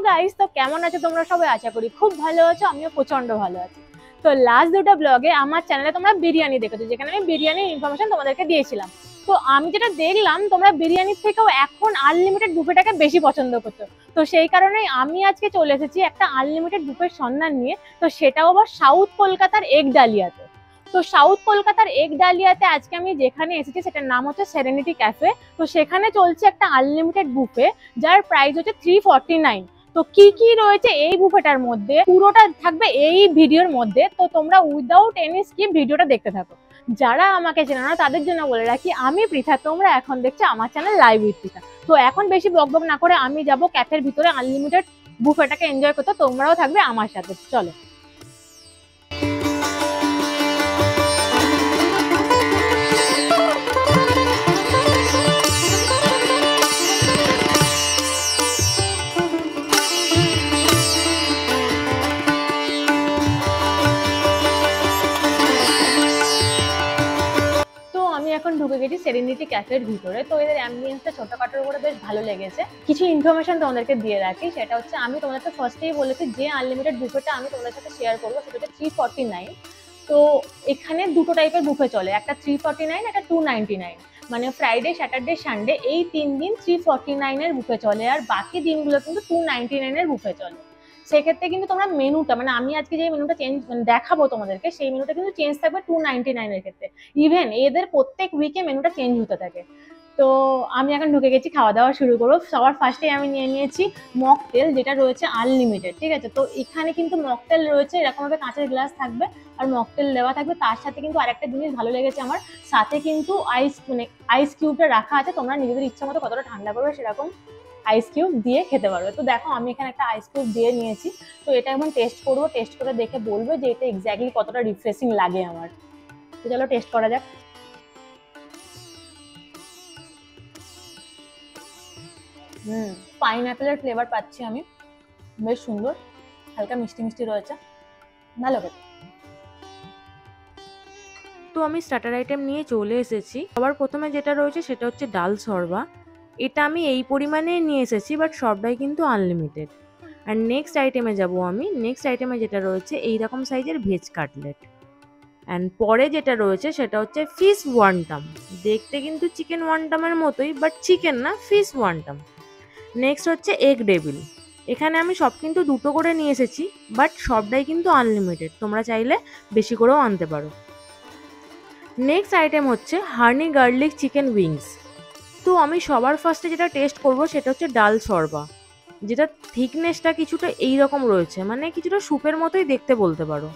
Guys, তো কেমন আছো তোমরা সবাই? আশা করি খুব ভালো আছো, আমিও প্রচন্ড ভালো আছি। তো লাস্ট দুটো ব্লগে আমার চ্যানেলে তোমরা বিরিয়ানি দেখেছো, যেখানে আমি বিরিয়ানির ইনফরমেশন তোমাদেরকে দিয়েছিলাম। তো আমি যেটা দেখলাম, তোমরা বিরিয়ানির থেকেও এখন আনলিমিটেড বুফেটাকে বেশি পছন্দ করছো। তো সেই কারণেই আমি আজকে চলে এসেছি একটা আনলিমিটেড বুফের সন্ধান নিয়ে। তো সেটাও আবার সাউথ কলকাতার এগ ডালিয়াতে। তো সাউথ কলকাতার এগ ডালিয়াতে আজকে আমি যেখানে এসেছি সেটার নাম হচ্ছে সেরেনিটি ক্যাফে। তো সেখানে চলছে একটা আনলিমিটেড বুফে, যার প্রাইস হচ্ছে 349। তো কি কি রয়েছে এই বুফেটার মধ্যে পুরোটা থাকবে এই ভিডিওর মধ্যে। তো তোমরা উইদাউট এনি স্কিপ ভিডিওটা দেখতে থাকো। যারা আমাকে চেনে না তাদের জন্য বলে রাখি, আমি পৃথা, তোমরা এখন দেখছো আমার চ্যানেল লাইভ উইথ পৃথা। তো এখন বেশি বকবক না করে আমি যাব ক্যাফের ভিতরে আনলিমিটেড বুফেটাকে এনজয় করতে। তোমরাও থাকবে আমার সাথে, চলো। এখন ঢুকে গেছি সেরেনিটি ক্যাফের ভিতরে। তো এদের অ্যাম্বিয়েন্সটা ছোটখাটোর উপরে বেশ ভালো লেগেছে। কিছু ইনফরমেশন তোমাদেরকে দিয়ে রাখি, সেটা হচ্ছে আমি তোমাদেরকে ফার্স্টেই বলেছি যে আনলিমিটেড বুফেটা আমি তোমাদের সাথে শেয়ার করবো সেটা হচ্ছে 349। তো এখানে দুটো টাইপের বুফে চলে, একটা 349, একটা 299। মানে ফ্রাইডে, স্যাটারডে, সানডে এই 3 দিন 349 এর বুফে চলে, আর বাকি দিনগুলো কিন্তু 299 এর বুফে চলে। সেক্ষেত্রে কিন্তু তোমরা মেনুটা, মানে আমি আজকে যে মেনুটা দেখাবো তোমাদেরকে, সেই মেনুটা কিন্তু চেঞ্জ থাকবে 299 এর ক্ষেত্রে। ইভেন এদের প্রত্যেক উইকে মেনুটা চেঞ্জ হতে থাকে। তো আমি এখন ঢুকে গেছি, খাওয়া দাওয়া শুরু করবো। সবার ফার্স্টে আমি নিয়ে নিয়েছি মকটেল, যেটা রয়েছে আনলিমিটেড, ঠিক আছে। তো এখানে কিন্তু মকটেল রয়েছে, এরকম ভাবে কাঁচের গ্লাস থাকবে আর মকটেল দেওয়া থাকবে। তার সাথে কিন্তু আরেকটা জিনিস ভালো লেগেছে আমার, সাথে কিন্তু আইস কিউবটা রাখা আছে। তোমরা নিজেদের ইচ্ছা মতো কতটা ঠান্ডা করবে সেরকম আইস কিউব দিয়ে খেতে পারবে। তো দেখো আমি এখানে একটা আইস কিউব দিয়ে নিয়েছি। তো এটা এখন টেস্ট করবো, টেস্ট করে দেখে বলবো যে এটা এক্স্যাক্টলি কতটা রিফ্রেশিং লাগে আমার। তো চলো টেস্ট করা যাক। পাইনঅ্যাপেলের ফ্লেভার পাচ্ছি আমি, বেশ সুন্দর, হালকা মিষ্টি মিষ্টি রয়েছে, ভালো খেতে। তো আমি স্টার্টার আইটেম নিয়ে চলে এসেছি। সবার প্রথমে যেটা রয়েছে সেটা হচ্ছে ডাল শর্বা। এটা আমি এই পরিমাণে নিয়ে এসেছি, বাট সবটাই কিন্তু আনলিমিটেড। আর নেক্সট আইটেমে যাব আমি। নেক্সট আইটেমে যেটা রয়েছে এইরকম সাইজের ভেজ কাটলেট। অ্যান্ড পরে যেটা রয়েছে সেটা হচ্ছে ফিশ ওয়ান্টাম। দেখতে কিন্তু চিকেন ওয়ান্টামের মতোই, বাট চিকেন না, ফিশ ওয়ান্টাম। নেক্সট হচ্ছে এগ ডেভিল। এখানে আমি সব কিন্তু দুটো করে নিয়ে এসেছি, বাট সবটাই কিন্তু আনলিমিটেড, তোমরা চাইলে বেশি করেও আনতে পারো। নেক্সট আইটেম হচ্ছে হানি গার্লিক চিকেন উইংস। তো আমি সবার ফার্স্টে যেটা টেস্ট করব সেটা হচ্ছে ডাল শর্বা, যেটা থিকনেসটা কিছুটা এইরকম রয়েছে, মানে কিছুটা স্যুপের মতোই দেখতে বলতে পারো।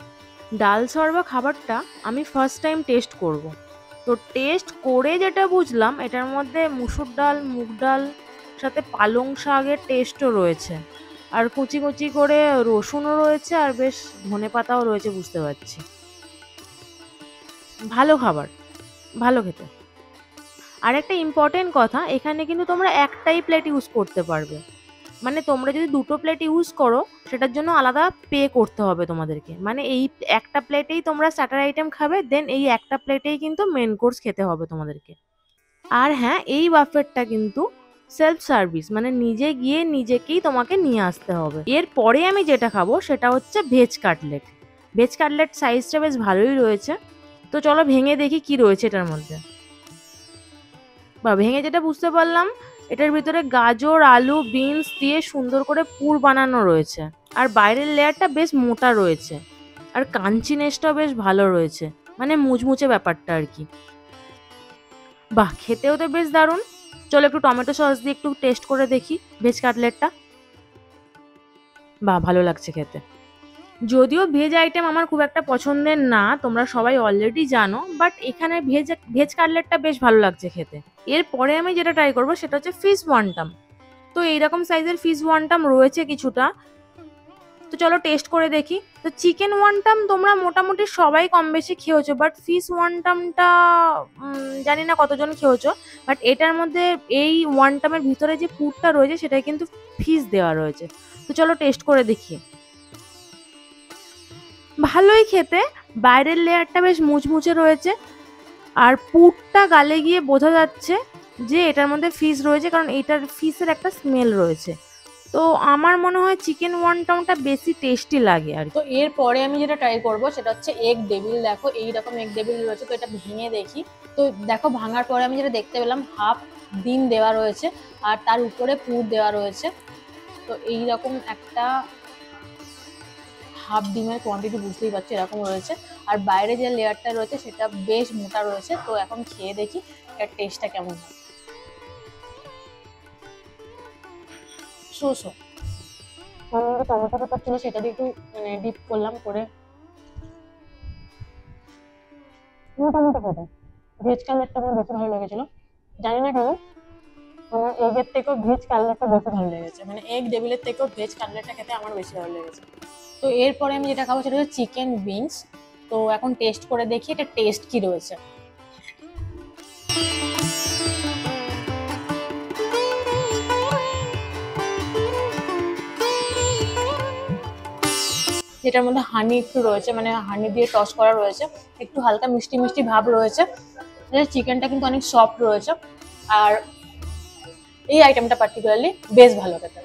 ডাল শর্বা খাবারটা আমি ফার্স্ট টাইম টেস্ট করব। তো টেস্ট করে যেটা বুঝলাম, এটার মধ্যে মুসুর ডাল, মুগ ডাল, সাথে পালং শাকের টেস্টও রয়েছে, আর কুচি কুচি করে রসুনও রয়েছে, আর বেশ ধনেপাতাও রয়েছে, বুঝতে পারছি। ভালো খাবার, ভালো খেতে। আর একটা ইম্পর্টেন্ট কথা, এখানে কিন্তু তোমরা একটাই প্লেট ইউজ করতে পারবে। মানে তোমরা যদি দুটো প্লেট ইউজ করো সেটার জন্য আলাদা পে করতে হবে তোমাদেরকে। মানে এই একটা প্লেটেই তোমরা স্টার্টার আইটেম খাবে, দেন এই একটা প্লেটেই কিন্তু মেন কোর্স খেতে হবে তোমাদেরকে। আর হ্যাঁ, এই বাফেটটা কিন্তু সেলফ সার্ভিস, মানে নিজে গিয়ে নিজেকেই তোমাকে নিয়ে আসতে হবে। এরপরে আমি যেটা খাবো সেটা হচ্ছে ভেজ কাটলেট। ভেজ কাটলেট সাইজটা বেশ ভালোই রয়েছে। তো চলো ভেঙে দেখি কি রয়েছে এটার মধ্যে। বা ভেঙে যেটা বুঝতে পারলাম, এটার ভিতরে গাজর, আলু, বিনস দিয়ে সুন্দর করে পুর বানানো রয়েছে, আর বাইরের লেয়ারটা বেশ মোটা রয়েছে, আর কাঞ্চিনেসটাও বেশ ভালো রয়েছে, মানে মুচমুচে ব্যাপারটা আর কি। বাহ, খেতেও তো বেশ দারুণ। চলো একটু টমেটো সস দিয়ে একটু টেস্ট করে দেখি ভেজ কাটলেটটা। বাহ, ভালো লাগছে খেতে। যদিও ভেজ আইটেম আমার খুব একটা পছন্দের না, তোমরা সবাই অলরেডি জানো, বাট এখানে ভেজ কাটলেটটা বেশ ভালো লাগছে খেতে। এরপরে আমি যেটা ট্রাই করবো সেটা হচ্ছে ফিশ ওয়ান্টাম। তো এইরকম সাইজের ফিশ ওয়ান্টাম রয়েছে কিছুটা। তো চলো টেস্ট করে দেখি। তো চিকেন ওয়ান্টাম তোমরা মোটামুটি সবাই কম বেশি খেয়েছো, বাট ফিশ ওয়ান্টামটা জানি না কতজন খেয়েছো। বাট এটার মধ্যে এই ওয়ান্টামের ভিতরে যে পুরটা রয়েছে সেটাই কিন্তু ফিশ দেওয়া রয়েছে। তো চলো টেস্ট করে দেখি। ভালোই খেতে, বাইরের লেয়ারটা বেশ মুচমুচে রয়েছে, আর পুরটা গালে গিয়ে বোঝা যাচ্ছে যে এটার মধ্যে ফিশ রয়েছে, কারণ এটার ফিশের একটা স্মেল রয়েছে। তো আমার মনে হয় চিকেন ওয়ান্টনটা বেশি টেস্টি লাগে আর কি। তো এরপরে আমি যেটা ট্রাই করব সেটা হচ্ছে এগ ডেভিল। দেখো এইরকম এগ ডেভিল রয়েছে, তো এটা ভেঙে দেখি। তো দেখো ভাঙার পরে আমি যেটা দেখতে পেলাম হাফ ডিম দেওয়া রয়েছে আর তার উপরে পুর দেওয়া রয়েছে। তো এইরকম একটা হাফ ডিমের কোয়ান্টিটি বুঝতেই পারছি এরকম রয়েছে, আর বাইরে যে লেয়ারটা রয়েছে সেটা বেশ মোটা রয়েছে। তো এখন খেয়ে দেখি এর টেস্টটা কেমন হয়। শো টমেটোটা ছিল সেটা দিয়ে একটু মানে ডিপ করলাম, করে মোটামুটি খেতে ভেজ কালারটা আমার বেশি ভালো লেগেছিল। জানি না কেন আমার এগের থেকেও ভেজ কাটলেটটা বেশি ভালো লেগেছে, মানে এগ ডেভিলের থেকেও ভেজ কাটলেটটা খেতে আমার বেশি ভালো লেগেছে। তো এরপরে আমি যেটা খাবো সেটা হচ্ছে চিকেন উইংস। তো এখন টেস্ট করে দেখি এটা টেস্ট কি রয়েছে। যেটার মধ্যে হানি একটু রয়েছে, মানে হানি দিয়ে টস করা রয়েছে, একটু হালকা মিষ্টি মিষ্টি ভাব রয়েছে। চিকেনটা কিন্তু অনেক সফট রয়েছে, আর এই আইটেমটা পার্টিকুলারলি বেশ ভালো খেতে।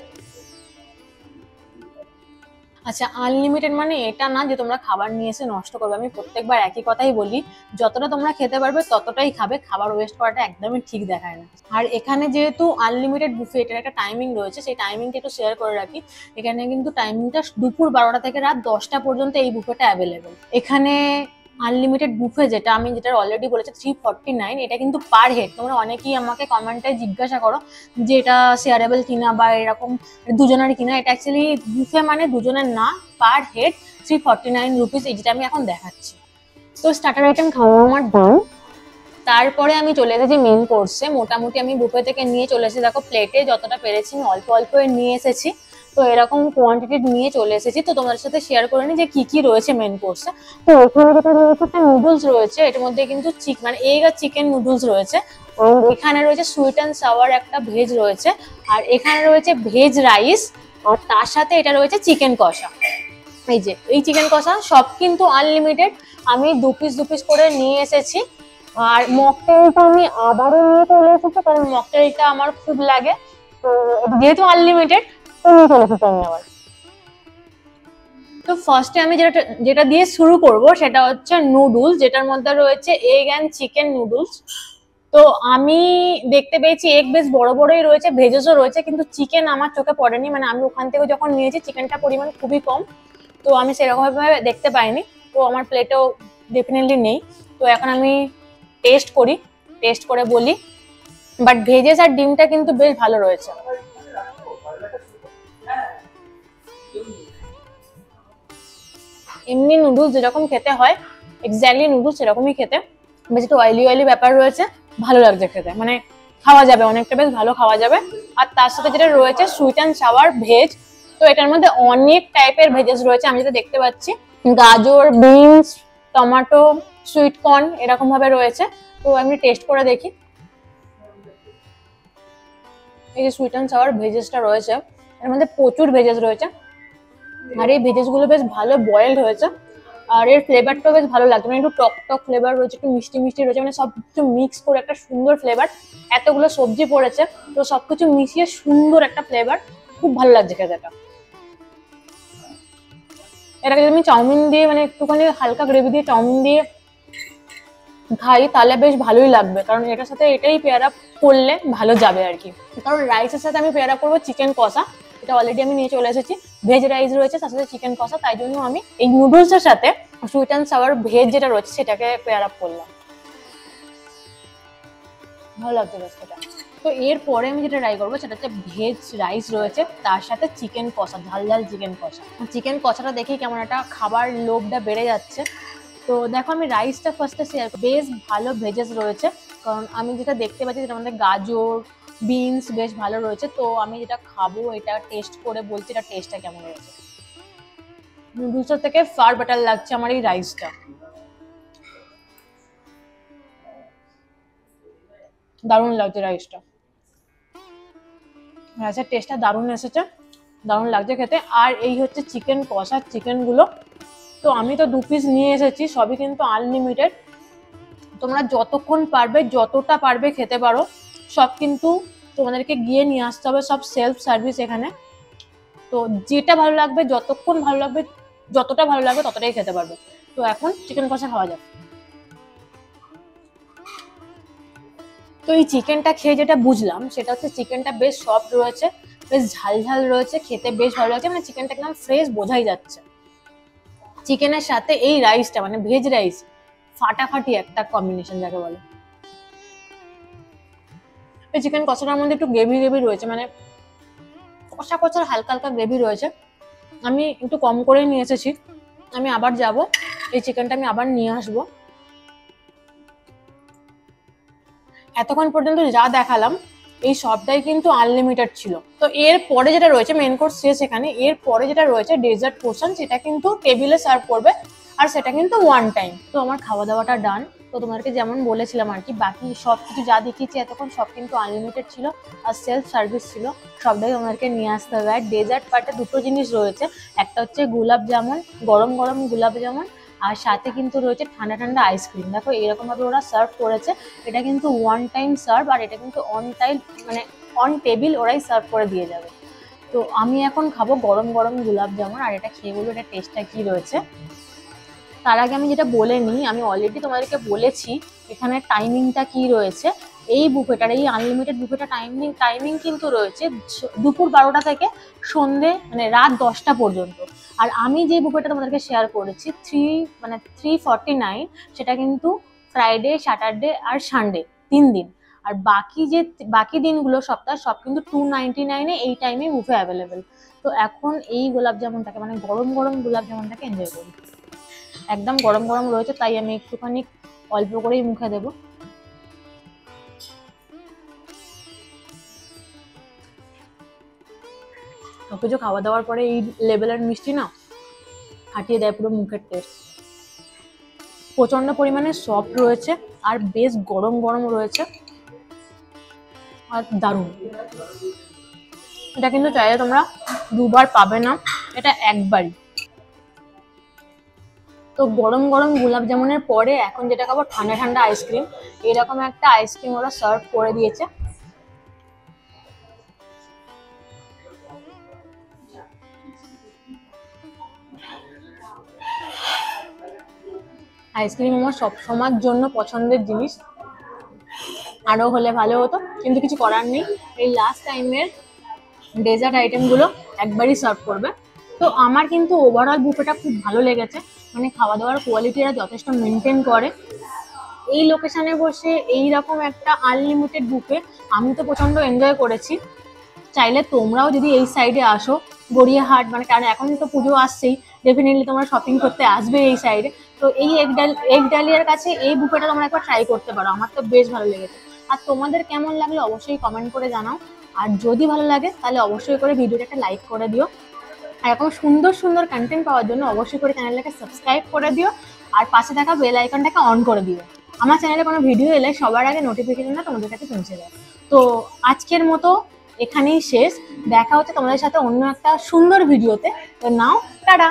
আচ্ছা, আনলিমিটেড মানে এটা না যে তোমরা খাবার নিয়ে এসে নষ্ট করবে। আমি প্রত্যেকবার একই কথাই বলি, যতটা তোমরা খেতে পারবে ততটাই খাবে, খাবার ওয়েস্ট করাটা একদমই ঠিক দেখায় না। আর এখানে যেহেতু আনলিমিটেড বুফে, এটার একটা টাইমিং রয়েছে, সেই টাইমিংটা একটু শেয়ার করে রাখি। এখানে কিন্তু টাইমিংটা দুপুর 12টা থেকে রাত 10টা পর্যন্ত এই বুফেটা অ্যাভেলেবেল। এখানে আনলিমিটেড বুফে যেটা আমি যেটা অলরেডি বলেছি 349, এটা কিন্তু পার হেড। তোমরা অনেকেই আমাকে কমেন্টে জিজ্ঞাসা করো যে এটা শেয়ারেবল কিনা বা এরকম দুজনের কিনা। এটা অ্যাকচুয়ালি বুফে মানে দুজনের না, পার হেড 349 রুপিস, এই যেটা আমি এখন দেখাচ্ছি। তো স্টার্টার আইটেম খাওয়া আমার ডান। তারপরে আমি চলে এসেছি মেন কোর্সে। মোটামুটি আমি বুফে থেকে নিয়ে চলে এসেছি, দেখো প্লেটে যতটা পেরেছি আমি অল্প অল্প নিয়ে এসেছি। তো এরকম কোয়ান্টিটি নিয়ে চলে এসেছি। তো তোমাদের সাথে শেয়ার করে নিই যে কি কি রয়েছে মেন কোর্সে। তো এখানে যেটা রয়েছে একটা নুডলস রয়েছে, এটার মধ্যে কিন্তু মানে এগ আর চিকেন নুডলস রয়েছে। এখানে রয়েছে সুইট অ্যান্ড সাওয়ার একটা ভেজ রয়েছে, আর এখানে রয়েছে ভেজ রাইস, আর তার সাথে এটা রয়েছে চিকেন কষা। এই যে এই চিকেন কষা সব কিন্তু আনলিমিটেড। আমি দু পিস করে নিয়ে এসেছি। আর মকটেলটা আমি আবারও নিয়ে চলে এসেছি, কারণ মকটেলটা আমার খুব লাগে। তো যেহেতু আনলিমিটেড তো নিয়ে চলে এসেছি আমি আবার। তো ফার্স্টে আমি যেটা দিয়ে শুরু করব সেটা হচ্ছে নুডলস, যেটার মধ্যে রয়েছে এগ অ্যান্ড চিকেন নুডলস। তো আমি দেখতে পেয়েছি এগ বেশ বড় বড়ই রয়েছে, ভেজেসও রয়েছে, কিন্তু চিকেন আমার চোখে পড়েনি। মানে আমি ওখান থেকে যখন নিয়েছি চিকেনটা পরিমাণ খুবই কম, তো আমি সেরকমভাবে দেখতে পাইনি। তো আমার প্লেটেও ডেফিনেটলি নেই। তো এখন আমি টেস্ট করি, টেস্ট করে বলি। বাট ভেজেস আর ডিমটা কিন্তু বেশ ভালো রয়েছে। এমনি নুডলস যেরকম খেতে হয় এক্স্যাক্টলি নুডলস সেরকমই খেতে, বেশ একটু অয়েলি ব্যাপার রয়েছে, ভালো লাগছে খেতে, মানে খাওয়া যাবে, অনেকটা বেশ ভালো খাওয়া যাবে। আর তার সাথে যেটা রয়েছে সুইট অ্যান্ড সাওয়ার ভেজ। তো এটার মধ্যে অনেক টাইপের ভেজেস রয়েছে, আমি যেটা দেখতে পাচ্ছি গাজর, বিনস, টমেটো, সুইট কর্ন এরকম ভাবে রয়েছে। তো আমি টেস্ট করে দেখি। এই যে সুইট অ্যান্ড সাওয়ার ভেজেসটা রয়েছে, এর মধ্যে প্রচুর ভেজেস রয়েছে, আর এই ভেজেস গুলো বেশ ভালো বয়েলড হয়েছে। আর এর ফ্লেভারটাও বেশ ভালো লাগছে, মানে একটু টক ফ্লেভার রয়েছে, একটু মিষ্টি রয়েছে, মানে সব কিছু মিক্স করে একটা সুন্দর ফ্লেভার। এতগুলো সবজি পড়েছে, তো সবকিছু মিশিয়ে সুন্দর একটা ফ্লেভার, খুব ভালো লাগছে খেতে। এটাকে যদি আমি চাউমিন দিয়ে, মানে একটুখানি হালকা গ্রেভি দিয়ে চাউমিন দিয়ে খাই তাহলে বেশ ভালোই লাগবে, কারণ এটার সাথে এটাই পেয়ার আপ করলে ভালো যাবে আর কি। কারণ রাইসের সাথে আমি পেয়ার আপ করবো চিকেন কষা, এটা অলরেডি আমি নিয়ে চলে এসেছি। ভেজ রাইস রয়েছে, তার সাথে চিকেন কষা, তাই জন্য আমি এই নুডলসের সাথে সুইট অ্যান্ড সাওয়ার ভেজ যেটা রয়েছে সেটাকে পেয়ার আপ করলাম। ভালো লাগছে বেশ এটা। তো এরপরে আমি যেটা ট্রাই করবো সেটা হচ্ছে ভেজ রাইস রয়েছে, তার সাথে চিকেন কষা, ঝাল চিকেন কষা। চিকেন কষাটা দেখেই কেমন একটা খাবার লোভটা বেড়ে যাচ্ছে। তো দেখো আমি রাইসটা ফার্স্টে শেয়ার করি। বেশ ভালো ভেজেস রয়েছে, কারণ আমি যেটা দেখতে পাচ্ছি যেটার মধ্যে গাজর, বিনস বেশ ভালো রয়েছে। তো আমি যেটা খাবো এটা টেস্ট করে বলছি এটা টেস্টটা কেমন রয়েছে। নুডলসের থেকে ফার বেটার লাগছে আমার এই রাইসটা, দারুণ লাগছে রাইসটা। রাইসের টেস্টটা দারুণ এসেছে, দারুণ লাগছে খেতে। আর এই হচ্ছে চিকেন কষা, চিকেনগুলো তো আমি তো 2 পিস নিয়ে এসেছি, সবই কিন্তু আনলিমিটেড। তোমরা যতক্ষণ পারবে যতটা পারবে খেতে পারো, সব কিন্তু তোমাদেরকে গিয়ে নিয়ে আসতে হবে, সব সেলফ সার্ভিস এখানে। তো যেটা ভালো লাগবে, যতক্ষণ ভালো লাগবে, যতটা ভালো লাগবে ততটাই খেতে পারবে। তো এখন চিকেন কষা খাওয়া যাক। তো এই চিকেনটা খেয়ে যেটা বুঝলাম সেটা হচ্ছে চিকেনটা বেশ সফট রয়েছে, বেশ ঝাল ঝাল রয়েছে, খেতে বেশ ভালো লাগছে, মানে চিকেনটা একদম ফ্রেশ বোঝাই যাচ্ছে। চিকেনের সাথে এই রাইসটা মানে ভেজ রাইস ফাটাফাটি একটা কম্বিনেশন যাকে বলে। এই চিকেন কষাটার মধ্যে একটু গ্রেভি গ্রেভি রয়েছে, মানে কষা কষার হালকা হালকা গ্রেভি রয়েছে। আমি একটু কম করে নিয়ে এসেছি, আমি আবার যাব, এই চিকেনটা আমি আবার নিয়ে আসবো। এতক্ষণ পর্যন্ত যা দেখালাম এই সবটাই কিন্তু আনলিমিটেড ছিল। তো এর পরে যেটা রয়েছে, মেন কোর্স শেষ এখানে, এর পরে যেটা রয়েছে ডেজার্ট পোর্শন, সেটা কিন্তু টেবিলে সার্ভ করবে, আর সেটা কিন্তু ওয়ান টাইম। তো আমার খাওয়া দাওয়াটা ডান। তো তোমাদেরকে যেমন বলেছিলাম আর কি, বাকি সব কিছু যা দেখিয়েছি এতক্ষণ সব কিন্তু আনলিমিটেড ছিল, আর সেলফ সার্ভিস ছিল, সবটাই তোমাদেরকে নিয়ে আসতে হবে। আর ডেজার্ট পার্টে দুটো জিনিস রয়েছে, একটা হচ্ছে গোলাপ জামুন, গরম গরম গোলাপ জামুন, আর সাথে কিন্তু রয়েছে ঠান্ডা ঠান্ডা আইসক্রিম। দেখো এরকম ভাবে ওরা সার্ভ করেছে, এটা কিন্তু ওয়ান টাইম সার্ভ, আর এটা কিন্তু অন টাইম মানে অন টেবিল ওরাই সার্ভ করে দিয়ে যাবে। তো আমি এখন খাবো গরম গরম গোলাপ জামুন, আর এটা খেয়ে বলবো এটা টেস্টটা কি রয়েছে। তার আগে আমি যেটা বলে নিই, আমি অলরেডি তোমাদেরকে বলেছি এখানে টাইমিংটা কি রয়েছে। এই বুফেটার, এই আনলিমিটেড বুফেটার টাইমিং কিন্তু রয়েছে দুপুর 12টা থেকে সন্ধে মানে রাত 10টা পর্যন্ত। আর আমি যে বুফেটা তোমাদেরকে শেয়ার করেছি 349, সেটা কিন্তু ফ্রাইডে, স্যাটারডে আর সানডে 3 দিন। আর বাকি দিনগুলো সপ্তাহ সব কিন্তু 299-এ এই টাইমে বুফে অ্যাভেলেবেল। তো এখন এই গোলাপ জামুনটাকে মানে গরম গরম গোলাপ জামুনটাকে এনজয় করি। একদম গরম গরম রয়েছে, তাই আমি একটুখানি অল্প করেই মুখে দেবো। সবকিছু খাওয়া দাওয়ার পরে এই লেভেলের মিষ্টি না হাঁটিয়ে দেয় পুরো মুখের টেস্ট। প্রচন্ড পরিমাণে সফট রয়েছে, আর বেশ গরম গরম রয়েছে, আর দারুণ। এটা কিন্তু চাইলে তোমরা দুবার পাবে না, এটা একবারই। তো গরম গরম গোলাপ জামুনের পরে এখন যেটা খাবো ঠান্ডা ঠান্ডা আইসক্রিম। এরকম একটা আইসক্রিম ওরা সার্ভ করে দিয়েছে। আইসক্রিম আমার সবসময়ের জন্য পছন্দের জিনিস, আরও হলে ভালো হতো, কিন্তু কিছু করার নেই। এই লাস্ট টাইমের ডেজার্ট আইটেমগুলো একবারই সার্ভ করবে। তো আমার কিন্তু ওভারঅল বুফেটা খুব ভালো লেগেছে, মানে খাওয়া দাওয়ার কোয়ালিটি এরা যথেষ্ট মেনটেন করে। এই লোকেশনে বসে এই রকম একটা আনলিমিটেড বুফে আমি তো প্রচণ্ড এনজয় করেছি। চাইলে তোমরাও যদি এই সাইডে আসো, গড়িয়াহাট, মানে কারণ এখন তো পুজো আসছেই, ডেফিনেটলি তোমরা শপিং করতে আসবে এই সাইডে। তো এই এগ ডালিয়ার কাছে এই বুফেটা তোমরা একবার ট্রাই করতে পারো, আমার তো বেশ ভালো লেগেছে। আর তোমাদের কেমন লাগলো অবশ্যই কমেন্ট করে জানাও, আর যদি ভালো লাগে তাহলে অবশ্যই করে ভিডিওটা একটা লাইক করে দিও। আর এরকম সুন্দর সুন্দর কন্টেন্ট পাওয়ার জন্য অবশ্যই করে চ্যানেলটাকে সাবস্ক্রাইব করে দিও, আর পাশে থাকা বেল আইকনটাকে অন করে দিও। আমার চ্যানেলে কোনো ভিডিও এলে সবার আগে নোটিফিকেশনটা তোমাদের কাছে পৌঁছে যায়। তো আজকের মতো এখানেই শেষ, দেখা হচ্ছে তোমাদের সাথে অন্য একটা সুন্দর ভিডিওতে। তো নাও টাটা।